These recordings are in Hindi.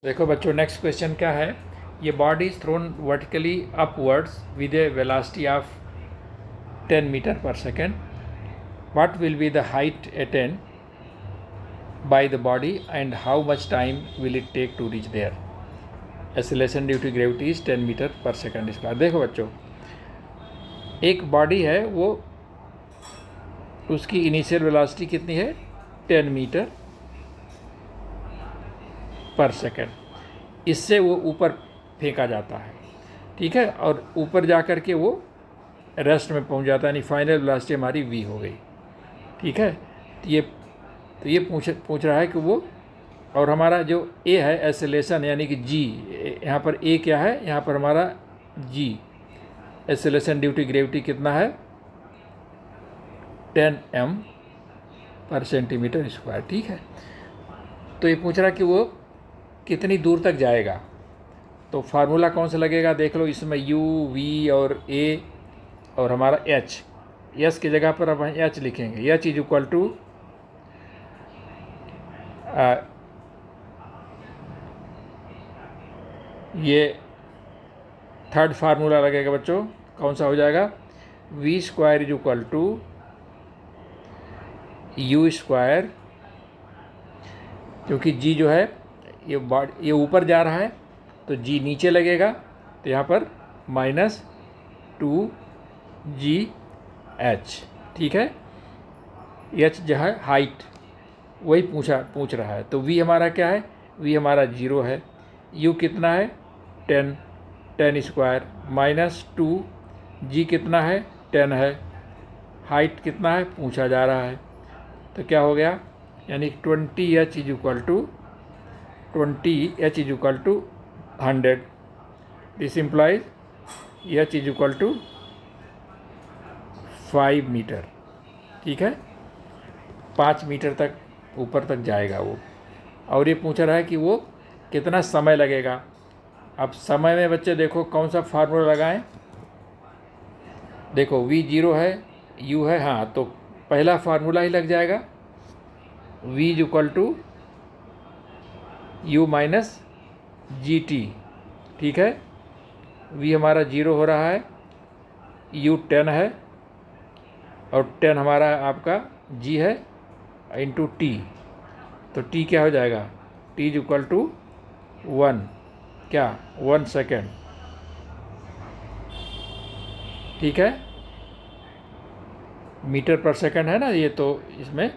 देखो बच्चों, नेक्स्ट क्वेश्चन क्या है। A body is thrown vertically upwards with a velocity of 10 metre per second. What will be the height attain by the body and how much time will it take to reach there. Acceleration due to gravity is 10 metre per second square. देखो बच्चों, एक बॉडी है, वो उसकी इनिशियल वेलोसिटी कितनी है, 10 मीटर पर सेकेंड. इससे वो ऊपर फेंका जाता है, ठीक है, और ऊपर जा कर के वो रेस्ट में पहुंच जाता है, यानी फाइनल वेलोसिटी हमारी v हो गई, ठीक है. तो ये पूछ रहा है कि वो, और हमारा जो a है एक्सेलरेशन यानी कि g, यहाँ पर a क्या है, यहाँ पर हमारा g acceleration due to gravity कितना है, 10 m पर सेंटीमीटर स्क्वायर, ठीक है. तो ये पूछ रहा है कि वो कितनी दूर तक जाएगा. तो फार्मूला कौन सा लगेगा, देख लो. इसमें u, v और a और हमारा h. s की जगह पर अब h लिखेंगे. h इज इक्वल टू ये थर्ड फार्मूला लगेगा बच्चों. कौन सा हो जाएगा, v square is equal to u square, क्योंकि g जो है ये ऊपर जा रहा है तो g नीचे लगेगा, तो यहाँ पर -2gh, ठीक है. h जो है हाइट, वही पूछ रहा है. तो v हमारा क्या है, v हमारा 0 है. u कितना है, 10 स्क्वायर -2g कितना है, 10 है. हाइट कितना है पूछा जा रहा है, तो क्या हो गया, यानी 20h is equal to 100. This implies h is equal to 5 metre, ठीक है. 5 मीटर तक ऊपर तक जाएगा वो. और ये पूछ रहा है कि वो कितना समय लगेगा. अब समय में बच्चे देखो कौन सा फार्मूला लगाएं. देखो v 0 है, u है, हाँ, तो पहला फार्मूला ही लग जाएगा. v is equal to u minus g t, ठीक है. v हमारा 0 हो रहा है, u 10 है, और 10 हमारा आपका g है इंटू टी. तो t क्या हो जाएगा, t इज इक्वल टू 1, क्या 1 सेकेंड, ठीक है. मीटर पर सेकेंड है ना ये, तो इसमें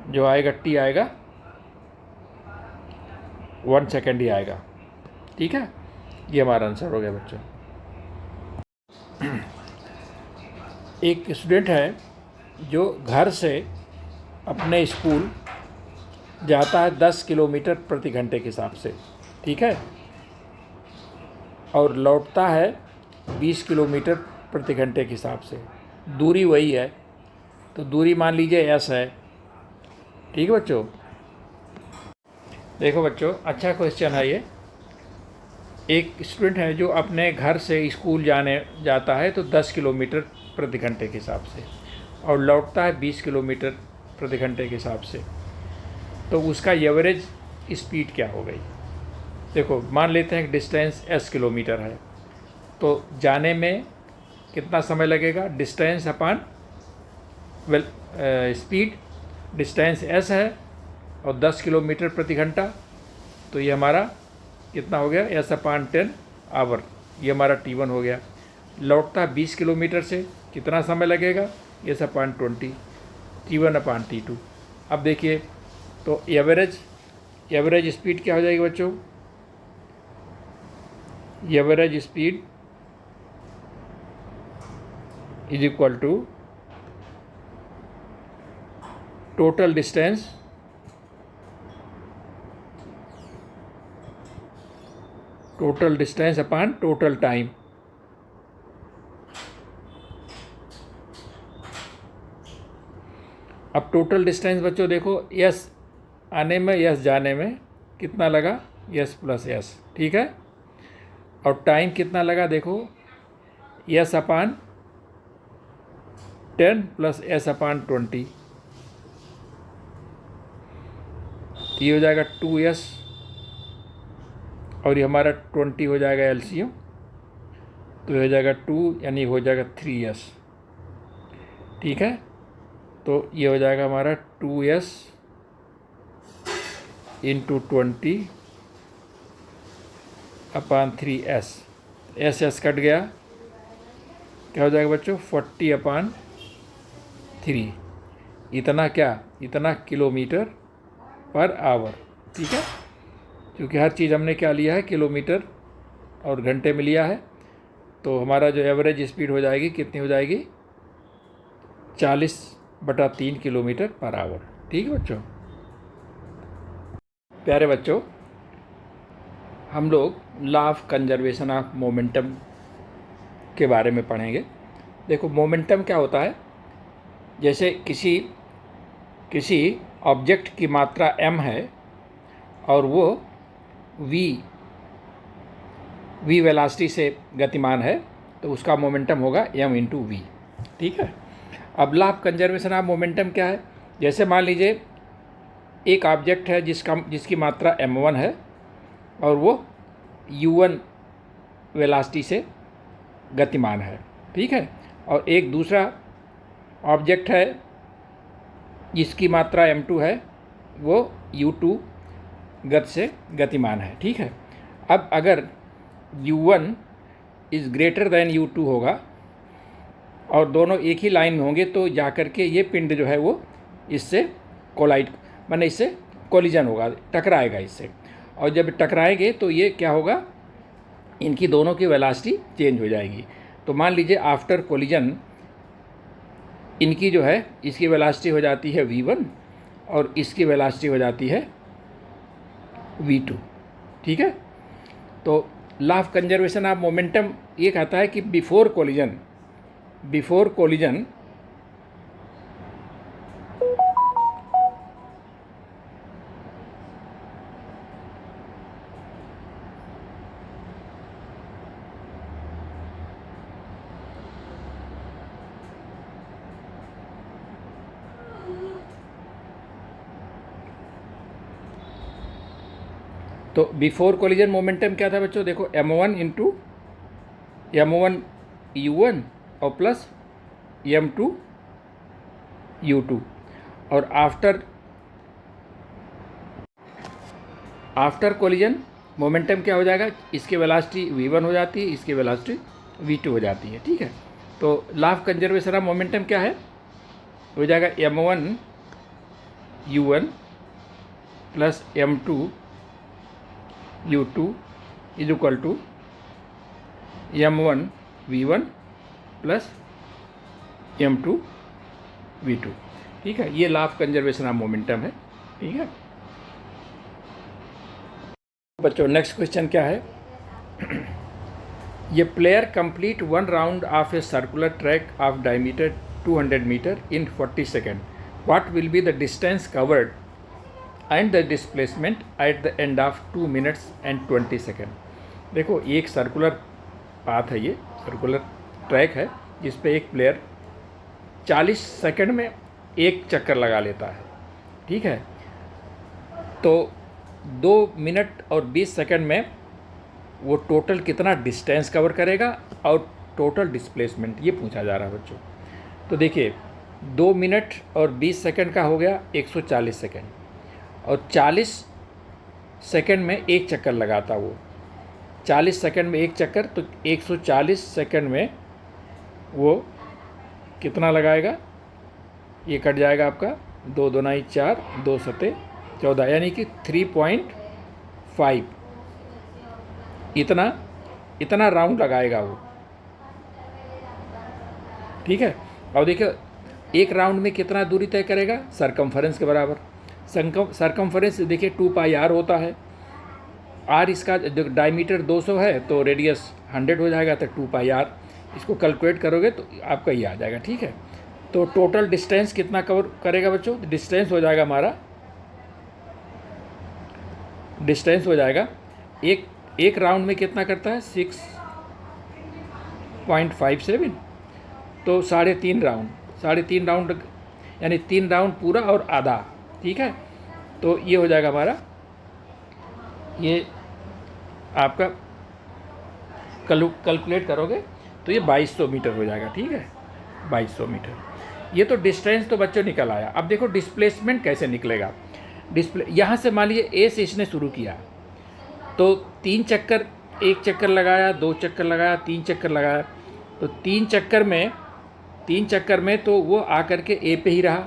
जो आएगा t आएगा 1 सेकेंड ही आएगा, ठीक है. ये हमारा आंसर हो गया बच्चों. एक स्टूडेंट है जो घर से अपने स्कूल जाता है 10 किलोमीटर प्रति घंटे के हिसाब से, ठीक है, और लौटता है 20 किलोमीटर प्रति घंटे के हिसाब से. दूरी वही है, तो दूरी मान लीजिए s है, ठीक है बच्चों. देखो बच्चों, अच्छा क्वेश्चन है ये. एक स्टूडेंट है जो अपने घर से स्कूल जाता है तो 10 किलोमीटर प्रति घंटे के हिसाब से, और लौटता है 20 किलोमीटर प्रति घंटे के हिसाब से. तो उसका एवरेज स्पीड क्या हो गई. देखो, मान लेते हैं कि डिस्टेंस s किलोमीटर है, तो जाने में कितना समय लगेगा, डिस्टेंस अपान स्पीड. डिस्टेंस s है और 10 किलोमीटर प्रति घंटा, तो ये हमारा कितना हो गया, s/10 आवर, ये हमारा t1 हो गया. लौटता 20 किलोमीटर से, कितना समय लगेगा, s/20, t1/t2. अब देखिए, तो एवरेज स्पीड क्या हो जाएगी बच्चों, average speed is equal to total distance upon total time. अब टोटल डिस्टेंस बच्चों देखो, s आने में s जाने में कितना लगा, s प्लस s, ठीक है. और टाइम कितना लगा, देखो s/10 प्लस s/20, ये हो जाएगा 2s और ये हमारा 20 हो जाएगा एलसीएम, तो ये हो जाएगा 2 यानी हो जाएगा 3s। ठीक है, तो ये हो जाएगा हमारा 2s into 20/3s। S cut गया, क्या हो जाएगा बच्चों 40/3। इतना किलोमीटर पर आवर। ठीक है, क्योंकि हर चीज़ हमने क्या लिया है किलोमीटर और घंटे में लिया है, तो हमारा जो एवरेज स्पीड हो जाएगी कितनी हो जाएगी 40/3 किलोमीटर पर आवर। ठीक है बच्चों। प्यारे बच्चों, हम लोग law of conservation of momentum के बारे में पढ़ेंगे। देखो मोमेंटम क्या होता है, जैसे किसी ऑब्जेक्ट की मात्रा m है और वो v वेलासिटी से गतिमान है, तो उसका मोमेंटम होगा m इंटू वी। ठीक है, अब law of conservation of momentum क्या है, जैसे मान लीजिए एक ऑब्जेक्ट है जिसकी मात्रा m1 है और वो u1 वेलासिटी से गतिमान है। ठीक है, और एक दूसरा ऑब्जेक्ट है जिसकी मात्रा m2 है, वो u2 गति से गतिमान है। ठीक है, अब अगर u1 is greater than u2 होगा और दोनों एक ही लाइन में होंगे, तो जाकर के ये पिंड जो है वो इससे कोलाइड माने इससे कोलिजन होगा, टकराएगा इससे, और जब टकराएंगे तो ये क्या होगा, इनकी दोनों की वेलोसिटी चेंज हो जाएगी। तो मान लीजिए आफ्टर कोलिजन इनकी जो है इसकी वेलोसिटी हो जाती है v1 और इसकी वेलोसिटी हो जाती है v2। ठीक है, तो law of conservation of momentum ये कहता है कि बिफोर कोलिजन तो बिफोर कोलिजन मोमेंटम क्या था बच्चों, देखो m1 इंटू m1 u1 और प्लस m2 u2, और आफ्टर कोलिजन मोमेंटम क्या हो जाएगा, इसकी वेलोसिटी v1 हो जाती है, इसकी वेलोसिटी v2 हो जाती है। ठीक है, तो law of conservation of momentum क्या है, हो जाएगा m1 u1 plus m2 u2 is equal to m1 v1 plus m2 v2। ठीक है, ये law of conservation of momentum है। ठीक है बच्चों, नेक्स्ट क्वेश्चन क्या है, ये player complete 1 round of a circular track of diameter 200 metre in 40 second, what will be the distance covered and the displacement at the end of 2 minutes and 20 second. देखो एक सर्कुलर पाथ है, ये सर्कुलर ट्रैक है जिस पे एक प्लेयर 40 सेकंड में एक चक्कर लगा लेता है। ठीक है, तो 2 मिनट और 20 सेकंड में वो टोटल कितना डिस्टेंस कवर करेगा और टोटल डिस्प्लेसमेंट, ये पूछा जा रहा है बच्चों। तो देखिए 2 मिनट और 20 सेकंड का हो गया 140 सेकंड, और 40 सेकंड में एक चक्कर लगाता वो, 40 सेकंड में एक चक्कर, तो 140 सेकंड में वो कितना लगाएगा, ये कट जाएगा आपका 2 दूनी 4, 2 सते 14, यानी कि 3.5 इतना राउंड लगाएगा वो। ठीक है, और देखिए एक राउंड में कितना दूरी तय करेगा, सरकमफरेंस के बराबर। सरकमफरेंस देखिए 2πr होता है, r इसका डायमीटर 200 है तो रेडियस 100 हो जाएगा, तो 2πr इसको कैलकुलेट करोगे तो आपका ये आ जाएगा। ठीक है, तो टोटल डिस्टेंस कितना कवर करेगा बच्चों, डिस्टेंस हो जाएगा हमारा, डिस्टेंस हो जाएगा एक राउंड में कितना करता है 6.57, तो 3.5 राउंड यानी 3 राउंड पूरा और आधा। ठीक है, तो ये हो जाएगा हमारा, ये आपका कैलकुलेट करोगे तो ये 2200 मीटर हो जाएगा, ठीक है, 2200 मीटर। ये तो डिस्टेंस तो बच्चों निकल आया। अब देखो डिस्प्लेसमेंट कैसे निकलेगा। यहाँ से मान लीजिए ए से इसने शुरू किया तो 3 चक्कर, 1 चक्कर लगाया, 2 चक्कर लगाया, 3 चक्कर लगाया, तो 3 चक्कर में तो वो आकर के ए पे ही रहा,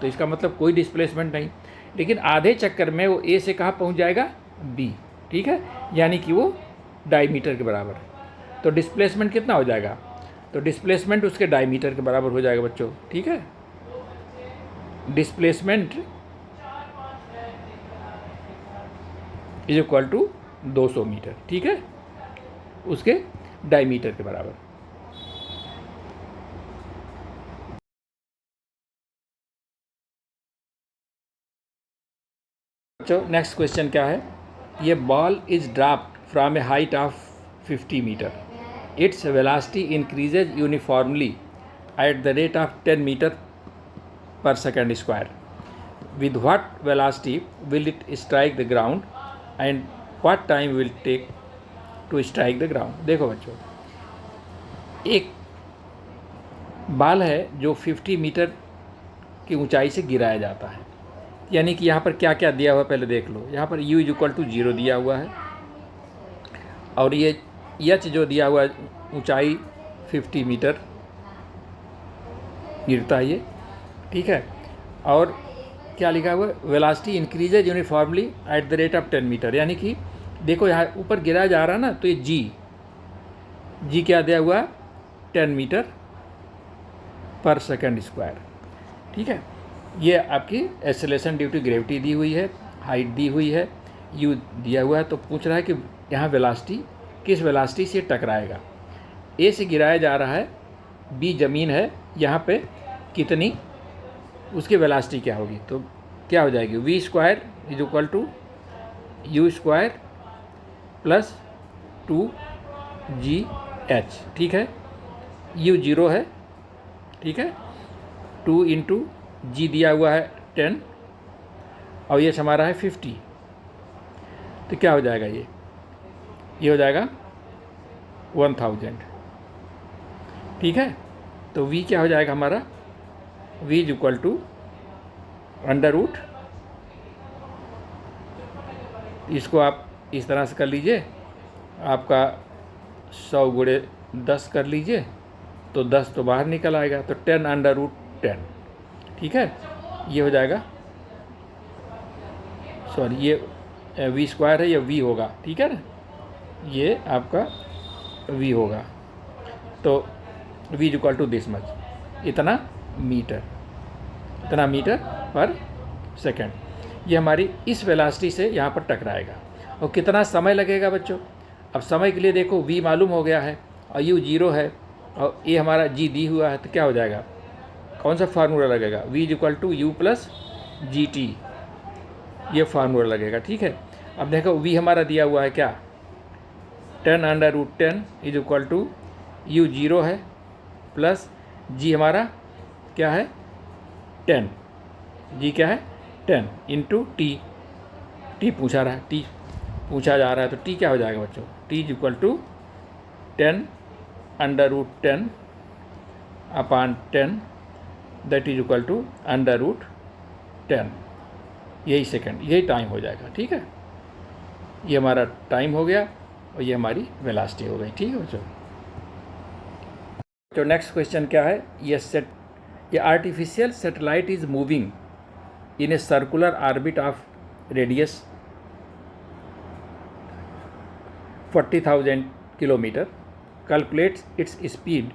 तो इसका मतलब कोई डिस्प्लेसमेंट नहीं। लेकिन आधे चक्कर में वो ए से कहाँ पहुँच जाएगा, बी, ठीक है, यानी कि वो डायमीटर के बराबर है। तो डिस्प्लेसमेंट कितना हो जाएगा, तो डिस्प्लेसमेंट उसके डायमीटर के बराबर हो जाएगा बच्चों, ठीक है। Displacement is equal to 200 metre, ठीक है, उसके डायमीटर के बराबर। बच्चों नेक्स्ट क्वेश्चन क्या है, a ball is dropped from a height of 50 metre, its velocity increases uniformly at the rate of 10 metre per second square, with what velocity will it strike the ground and what time will it take to strike the ground। देखो बच्चों, एक बाल है जो 50 मीटर की ऊंचाई से गिराया जाता है, यानी कि यहाँ पर क्या क्या दिया हुआ पहले देख लो। यहाँ पर u = 0 दिया हुआ है और ये h जो दिया हुआ है ऊंचाई 50 मीटर गिरता है ये, ठीक है। और क्या लिखा हुआ है, velocity increases uniformly at the rate of 10 metre, यानी कि देखो यहाँ ऊपर गिराया जा रहा है ना, तो ये जी क्या दिया हुआ है, 10 मीटर पर सेकेंड स्क्वायर, ठीक है। ये आपकी एक्सेलरेशन ड्यू टू ग्रेविटी दी हुई है, हाइट दी हुई है, यू दिया हुआ है। तो पूछ रहा है कि यहाँ वेलोसिटी किस वेलोसिटी से टकराएगा। ए से गिराया जा रहा है, बी ज़मीन है, यहाँ पे कितनी उसकी वेलोसिटी क्या होगी, तो क्या हो जाएगी, v² is equal to u² plus 2gh, ठीक है। u 0 है, ठीक है, 2 इंटू जी दिया हुआ है 10 और ये हमारा है 50, तो क्या हो जाएगा, ये हो जाएगा 1000, ठीक है। तो v क्या हो जाएगा हमारा, v is equal to under root, इसको आप इस तरह से कर लीजिए, आपका 100 गुणे 10 कर लीजिए तो 10 तो बाहर निकल आएगा, तो 10 अंडर रूट 10, ठीक है। ये हो जाएगा, सॉरी ये v² है, ये v होगा, ठीक है ना, ये आपका v होगा, तो v is equal to this much, इतना मीटर पर सेकेंड। ये हमारी इस वेलोसिटी से यहाँ पर टकराएगा। और कितना समय लगेगा बच्चों, अब समय के लिए देखो v मालूम हो गया है और u 0 है और a हमारा g दी हुआ है, तो क्या हो जाएगा, कौन सा फार्मूला लगेगा, v is equal to u plus gt, ये फार्मूला लगेगा, ठीक है। अब देखो v हमारा दिया हुआ है क्या, 10 under root 10 is equal to u 0 है प्लस g हमारा क्या है 10, जी क्या है 10 इंटू टी पूछा रहा है, टी पूछा जा रहा है, तो टी क्या हो जाएगा बच्चों, t is equal to 10 under root 10 upon 10 that is equal to under root 10, यही सेकंड, यही टाइम हो जाएगा, ठीक है। ये हमारा टाइम हो गया और ये हमारी वेलोसिटी हो गई, ठीक है बच्चों। तो नेक्स्ट क्वेश्चन क्या है, ये artificial satellite is moving in a circular orbit of radius 40,000 kilometre, calculates its speed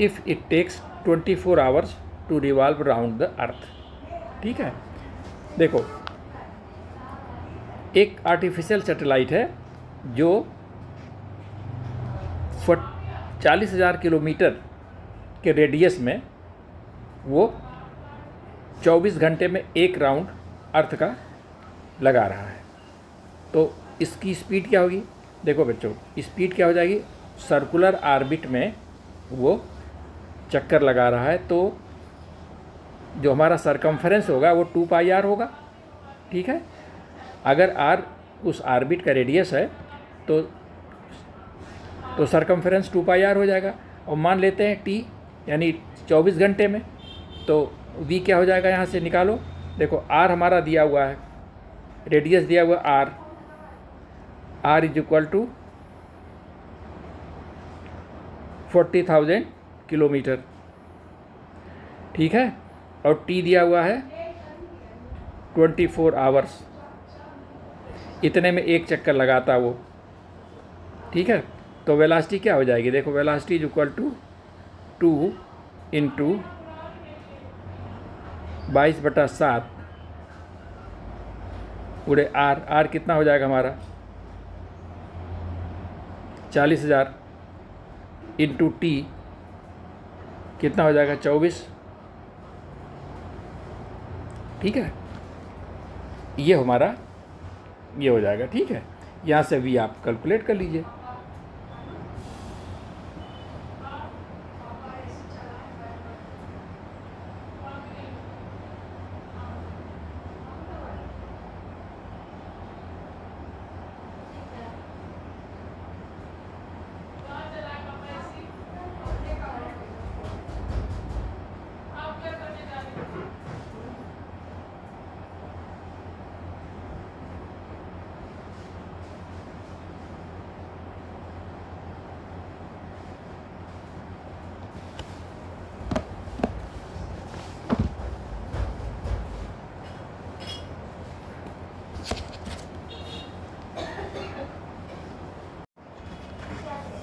if it takes 24 hours to revolve round the earth, ठीक है। देखो एक आर्टिफिशियल सैटेलाइट है जो 40,000 किलोमीटर के रेडियस में वो 24 घंटे में एक राउंड अर्थ का लगा रहा है, तो इसकी स्पीड क्या होगी, देखो बच्चों स्पीड क्या हो जाएगी, सर्कुलर ऑर्बिट में वो चक्कर लगा रहा है, तो जो हमारा सरकमफेरेंस होगा वो 2πr होगा, ठीक है। अगर r उस ऑर्बिट का रेडियस है तो सरकमफेरेंस 2 पाई आर हो जाएगा। और मान लेते हैं टी यानी 24 घंटे में, तो वी क्या हो जाएगा, यहाँ से निकालो। देखो आर हमारा दिया हुआ है, रेडियस दिया हुआ r is equal to 40,000 kilometre, ठीक है। और टी दिया हुआ है 24 आवर्स, इतने में एक चक्कर लगाता वो, ठीक है। तो वेलोसिटी क्या हो जाएगी, देखो velocity is equal to 2 into 22/7 पूरे आर कितना हो जाएगा हमारा 40,000 इंटू टी कितना हो जाएगा 24, ठीक है। ये हमारा ये हो जाएगा, ठीक है। यहाँ से भी आप कैलकुलेट कर लीजिए।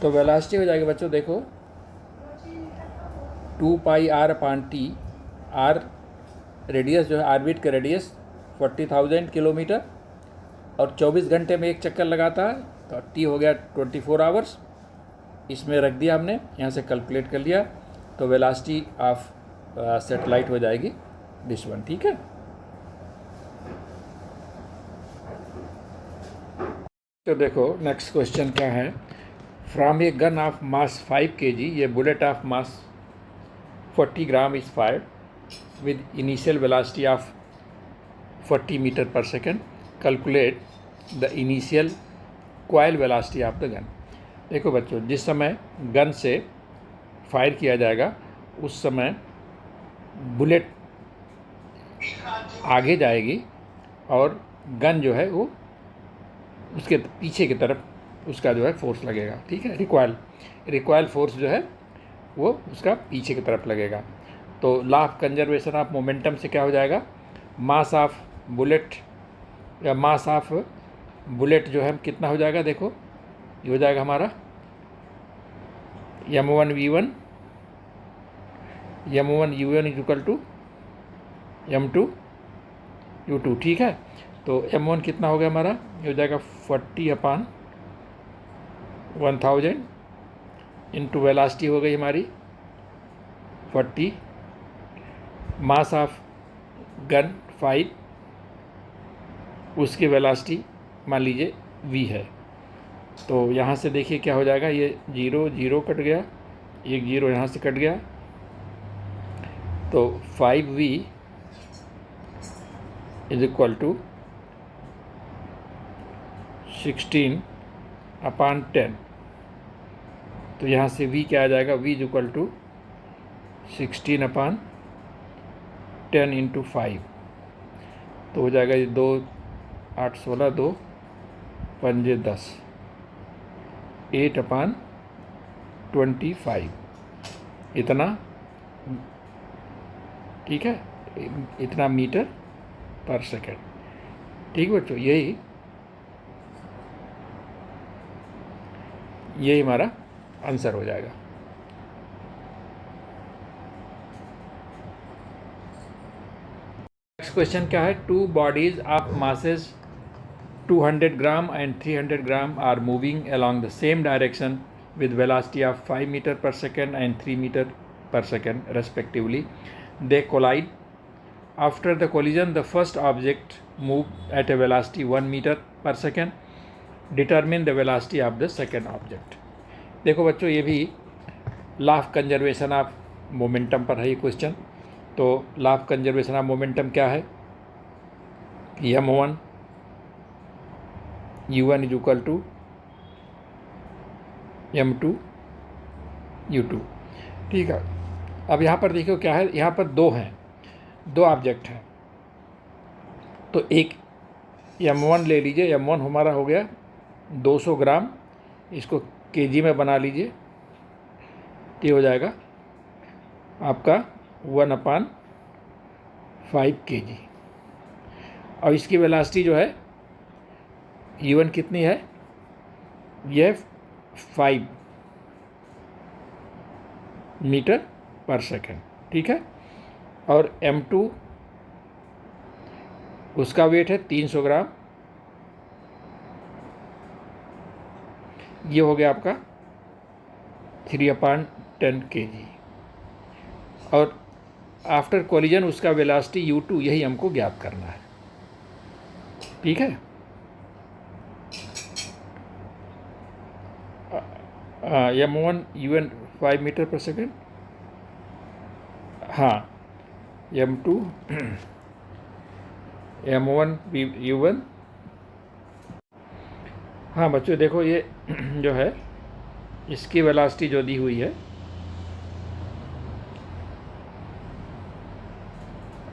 तो वेलोसिटी हो जाएगी बच्चों, देखो 2 pi r upon t, r radius जो है ऑर्बिट का रेडियस 40,000 किलोमीटर और 24 घंटे में एक चक्कर लगाता है, तो टी हो गया 24 आवर्स। इसमें रख दिया हमने, यहाँ से कैलकुलेट कर लिया, तो वेलोसिटी ऑफ सैटेलाइट हो जाएगी दिस वन, ठीक है। तो देखो नेक्स्ट क्वेश्चन क्या है, from a gun of mass 5 kg a bullet of mass 40 gram is fired with initial velocity of 40 metre per second, calculate the initial coil velocity of the gun. देखो बच्चों, जिस समय गन से फायर किया जाएगा उस समय बुलेट आगे जाएगी और गन जो है वो उसके पीछे की तरफ उसका जो है फोर्स लगेगा, ठीक है। रिकॉयल फोर्स जो है वो उसका पीछे की तरफ लगेगा। तो law of conservation of momentum से क्या हो जाएगा, मास ऑफ बुलेट या मास ऑफ बुलेट जो है कितना हो जाएगा, देखो ये हो जाएगा हमारा m1v1 u1 is equal to m2 u2, ठीक है। तो m1 कितना हो गया हमारा, ये हो जाएगा 40/1000 इंटू वेलोसिटी हो गई हमारी 40, मास ऑफ गन 5, उसकी वेलोसिटी मान लीजिए v है। तो यहाँ से देखिए क्या हो जाएगा, ये 0 कट गया, एक 0 यहाँ से कट गया, तो 5v इज इक्वल टू 16/10। तो यहाँ से v क्या आ जाएगा, v is equal to 16/10 into 5, तो हो जाएगा ये 2 8 16 2 5 10 8/25 इतना, ठीक है, इतना मीटर पर सेकेंड, ठीक बच्चों। यही हमारा आंसर हो जाएगा। नेक्स्ट क्वेश्चन क्या है, 2 bodies of masses 200 gram and 300 gram are moving along the same direction with velocity of 5 meter per second and 3 meter per second respectively. They collide. After the collision, the first object moved at a velocity 1 meter per second. Determine the velocity of the second object. देखो बच्चों, ये भी law of conservation of momentum पर है ये क्वेश्चन। तो law of conservation of momentum क्या है, m1 u1 is equal to m2u2। ठीक है, अब यहाँ पर देखो क्या है, यहाँ पर दो ऑब्जेक्ट हैं, तो एक m1 ले लीजिए। m1 हमारा हो गया 200 ग्राम, इसको केजी में बना लीजिए, ये हो जाएगा आपका 1/5 kg। और इसकी वेलोसिटी जो है u1 कितनी है, यह 5 मीटर पर सेकेंड। ठीक है, और m2 उसका वेट है 300 ग्राम, ये हो गया आपका 3/10 kg। और आफ्टर कोलिजन उसका वेलोसिटी u2, यही हमको ज्ञात करना है। ठीक है, m1 u1 5 metre per second, हाँ m2 m1 u1। हाँ बच्चों देखो, ये जो है इसकी वेलोसिटी जो दी हुई है,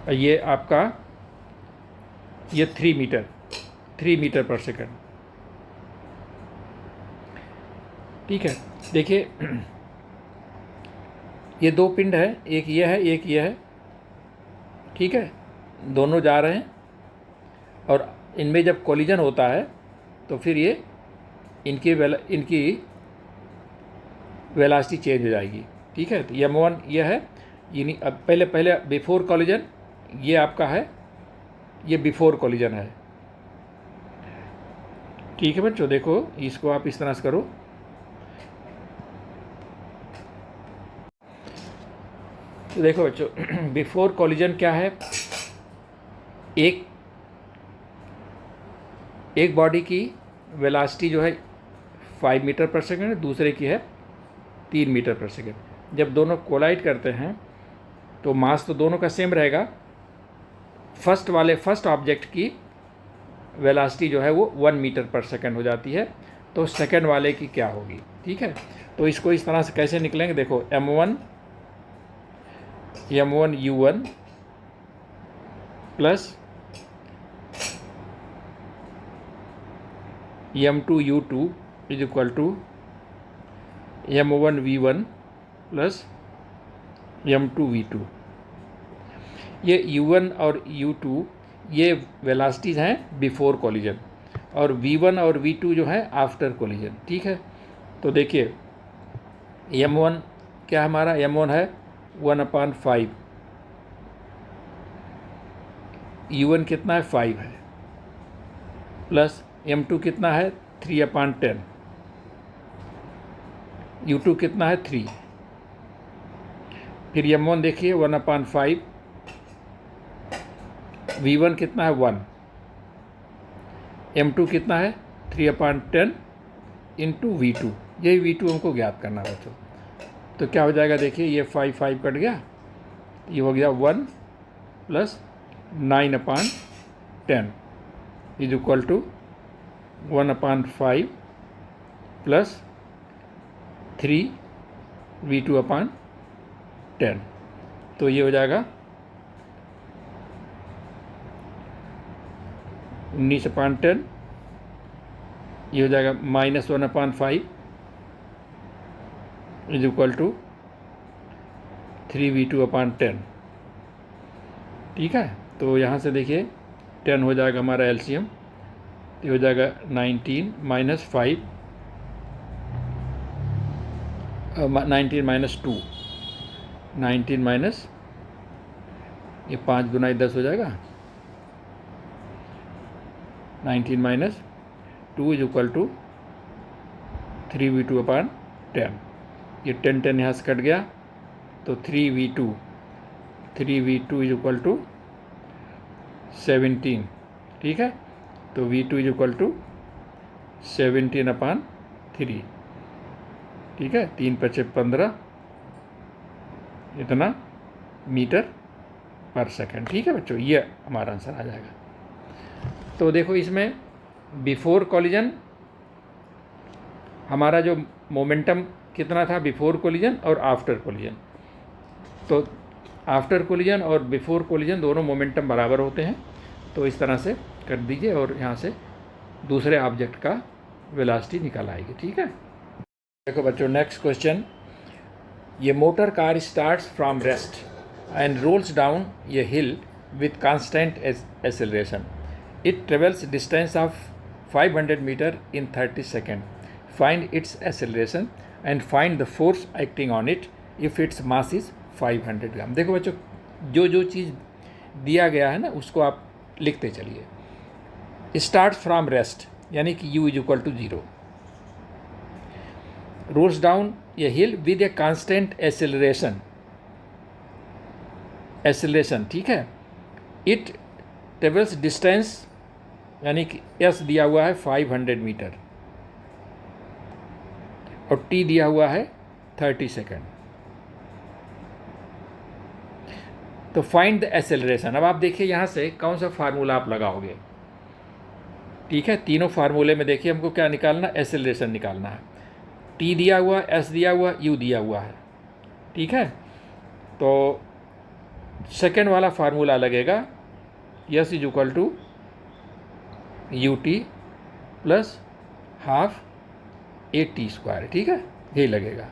ये आपका ये 3 मीटर पर सेकेंड। ठीक है, देखिए ये दो पिंड है, एक ये है एक ये है। ठीक है, दोनों जा रहे हैं और इनमें जब कोलिजन होता है तो फिर ये इनकी वेलोसिटी चेंज हो जाएगी। ठीक है, तो m1 ये है, यानी अब पहले बिफोर कोलिजन ये आपका है, ये बिफोर कोलिजन है। ठीक है बच्चों, देखो इसको आप इस तरह से करो। तो देखो बच्चों, बिफोर कोलिजन क्या है, एक बॉडी की वेलोसिटी जो है 5 मीटर पर सेकेंड, दूसरे की है 3 मीटर पर सेकेंड। जब दोनों कोलाइड करते हैं तो मास तो दोनों का सेम रहेगा। फर्स्ट ऑब्जेक्ट की वेलोसिटी जो है वो 1 मीटर पर सेकेंड हो जाती है, तो सेकेंड वाले की क्या होगी। ठीक है, तो इसको इस तरह से कैसे निकलेंगे, देखो m1 u1 plus m2 u2 is equal to m1 v1 plus m2 v2। ये u1 और u2 ये वेलोसिटीज़ हैं बिफोर कोलिजन, और v1 और v2 जो है आफ्टर कोलिजन। ठीक है, तो देखिए m1 क्या हमारा, m1 है 1/5, u1 कितना है 5 है, प्लस m2 कितना है 3/10, u2 कितना है 3, फिर m1 देखिए 1/5, v1 कितना है 1, m2 कितना है 3/10 इंटू v2, यही v2 हमको ज्ञात करना है बच्चों। तो क्या हो जाएगा, देखिए ये 5 कट गया, ये हो गया 1 plus 9/10 is equal to 1/5 plus 3v2/10। तो ये हो जाएगा 19/10, ये हो जाएगा -1/5 इज इक्वल टू 3v2/10। ठीक है, तो यहाँ से देखिए 10 हो जाएगा हमारा एलसीएम, ये हो जाएगा 19 - 5 19 - 2, 19 माइनस ये 5 गुना 10 हो जाएगा, 19 - 2 इज इक्वल टू 3v2/10। ये 10 यहाँ से कट गया, तो 3v2 इज इक्वल टू 17। ठीक है, तो v2 इज इक्वल टू 17/3। ठीक है, 3 × 5 = 15, इतना मीटर पर सेकेंड। ठीक है बच्चों, ये हमारा आंसर आ जाएगा। तो देखो इसमें बिफोर कोलिजन हमारा जो मोमेंटम कितना था बिफोर कोलिजन और आफ्टर कोलिजन, तो आफ्टर कोलिजन और बिफोर कोलिजन दोनों मोमेंटम बराबर होते हैं। तो इस तरह से कर दीजिए और यहाँ से दूसरे ऑब्जेक्ट का वेलोसिटी निकल आएगी। ठीक है, देखो बच्चों next question, a motor car starts from rest and rolls down ये hill with constant acceleration. It travels distance of 500 metre in 30 second. Find its acceleration and find the force acting on it if its mass is 500 gram. देखो बच्चों, जो चीज़ दिया गया है ना उसको आप लिखते चलिए। स्टार्ट फ्रॉम रेस्ट यानी कि u is equal to 0, rolls down ये hill with a constant acceleration, ठीक है। इट ट्रेवल्स डिस्टेंस यानी कि s दिया हुआ है 500 मीटर और t दिया हुआ है 30 सेकेंड। तो फाइंड द एक्सेलरेशन। अब आप देखिए यहाँ से कौन सा फार्मूला आप लगाओगे। ठीक है, तीनों फार्मूले में देखिए हमको क्या निकालना, एक्सेलरेशन निकालना है। t दिया हुआ, s दिया हुआ, u दिया हुआ है। ठीक है, तो सेकेंड वाला फार्मूला लगेगा s is equal to ut plus half at square. ठीक है, यही लगेगा।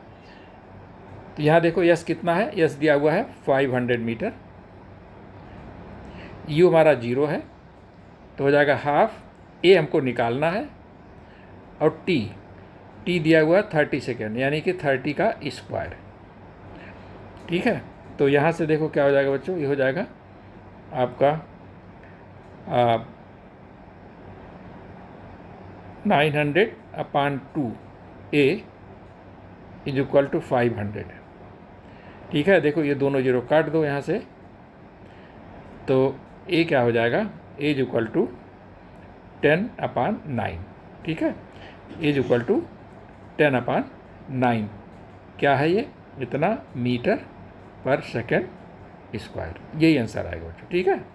तो यहाँ देखो s कितना है, s दिया हुआ है 500 मीटर, u हमारा 0 है तो हो जाएगा हाफ, a हमको निकालना है और t दिया हुआ है 30 सेकेंड यानी कि 30 का स्क्वायर। ठीक है, तो यहाँ से देखो क्या हो जाएगा बच्चों, ये हो जाएगा आपका 900/2 a इज इक्वल टू 500। ठीक है, देखो ये दोनों जीरो काट दो यहाँ से, तो a क्या हो जाएगा, a इज इक्वल टू 10/9। ठीक है, a इज इक्वल टू 10/9 क्या है ये, इतना मीटर पर सेकेंड स्क्वायर। यही आंसर आएगा बच्चों। ठीक है।